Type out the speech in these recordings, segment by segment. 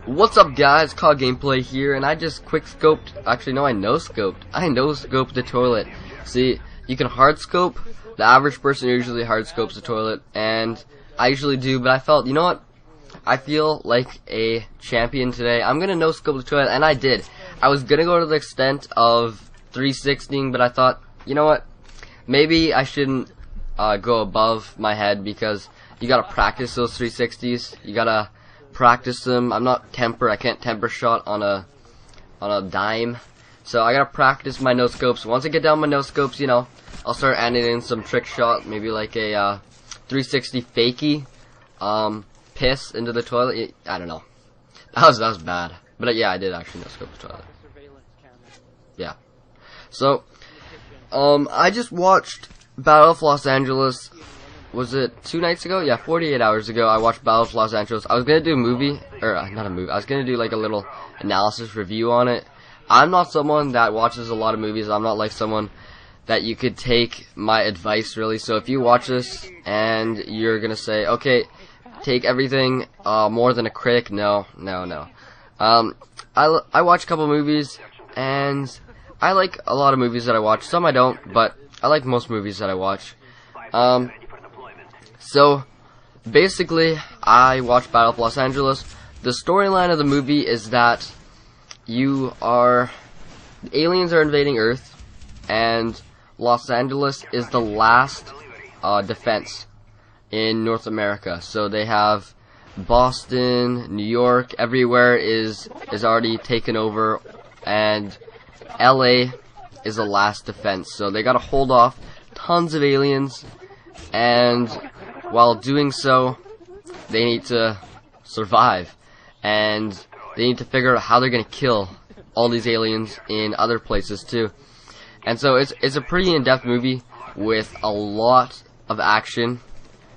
What's up, guys? COD Gameplay here, and I just quick scoped. Actually, no, I no scoped. I no scoped the toilet. See, you can hard scope. The average person usually hard scopes the toilet, and I usually do. But I felt, you know what? I feel like a champion today. I'm gonna no scope the toilet, and I did. I was gonna go to the extent of 360ing, but I thought, you know what? Maybe I shouldn't go above my head because you gotta practice those 360s. You gotta practice them. I'm not temper. I can't temper shot on a dime. So I gotta practice my no scopes. Once I get down my no scopes, you know, I'll start adding in some trick shot, maybe like a 360 fakie, piss into the toilet. I don't know. That was bad. But yeah, I did actually no scope the toilet. Yeah. So I just watched Battle of Los Angeles. Was it 2 nights ago? Yeah, 48 hours ago. I watched Battle of Los Angeles. I was gonna do a movie, or not a movie. I was gonna do like a little analysis review on it. I'm not someone that watches a lot of movies. I'm not like someone that you could take my advice really. So if you watch this and you're gonna say, okay, take everything more than a critic, no. I watch a couple movies, and I like a lot of movies that I watch. Some I don't, but I like most movies that I watch. So, basically, I watched Battle of Los Angeles. The storyline of the movie is that aliens are invading Earth, and Los Angeles is the last defense in North America. So they have Boston, New York, everywhere is already taken over, and LA is the last defense. So they gotta hold off tons of aliens, and while doing so, they need to survive, and they need to figure out how they're gonna kill all these aliens in other places too. And so it's a pretty in-depth movie with a lot of action.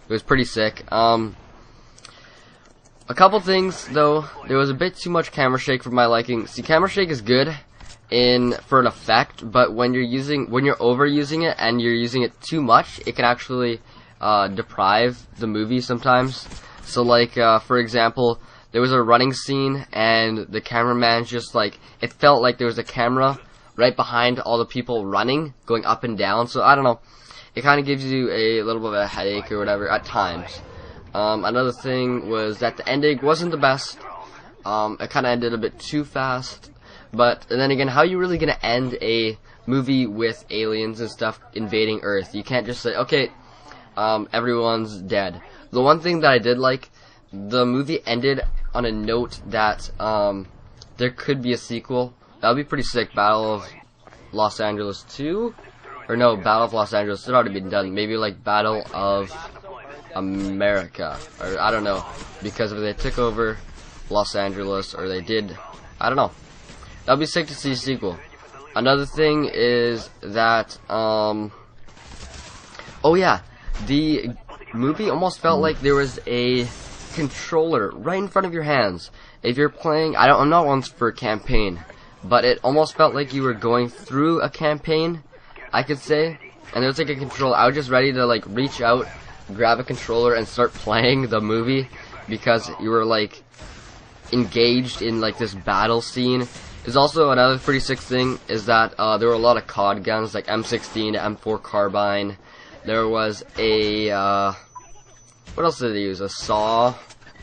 It was pretty sick. A couple things though, there was a bit too much camera shake for my liking. See, camera shake is good for an effect, but when you're overusing it and you're using it too much, it can actually deprive the movie sometimes. So like for example, there was a running scene and the cameraman just like, it felt like there was a camera right behind all the people running, going up and down. So I don't know, it kind of gives you a little bit of a headache or whatever at times. Another thing was that the ending wasn't the best. It kind of ended a bit too fast. But then again, how are you really gonna end a movie with aliens and stuff invading Earth? You can't just say, okay, everyone's dead. The one thing that I did like, the movie ended on a note that there could be a sequel. That would be pretty sick. Battle of Los Angeles 2? Or no, Battle of Los Angeles. It already been done. Maybe like Battle of America. Or I don't know. Because if they took over Los Angeles, or they did, I don't know. That would be sick to see a sequel. Another thing is that, oh yeah, the movie almost felt like there was a controller right in front of your hands. If you're playing, I'm not one for a campaign, but it almost felt like you were going through a campaign, I could say, and there was like a controller. I was just ready to like reach out, grab a controller, and start playing the movie, because you were like engaged in like this battle scene. There's also another pretty sick thing, is that there were a lot of COD guns, like M16, M4 carbine. There was a, what else did they use? A saw.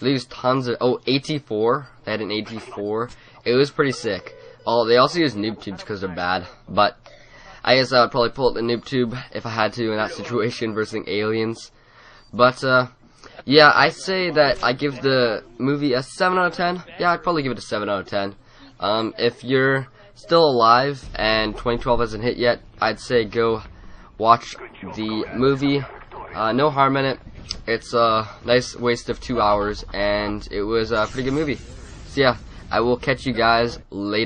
They used tons of, AT4. They had an AT4. It was pretty sick. They also used noob tubes because they're bad. But I guess I would probably pull out the noob tube if I had to in that situation versus aliens. But, yeah, I say that I give the movie a 7 out of 10. Yeah, I'd probably give it a 7 out of 10. If you're still alive and 2012 hasn't hit yet, I'd say go watch the movie. No harm in it. It's a nice waste of 2 hours, and it was a pretty good movie. So yeah, I will catch you guys later.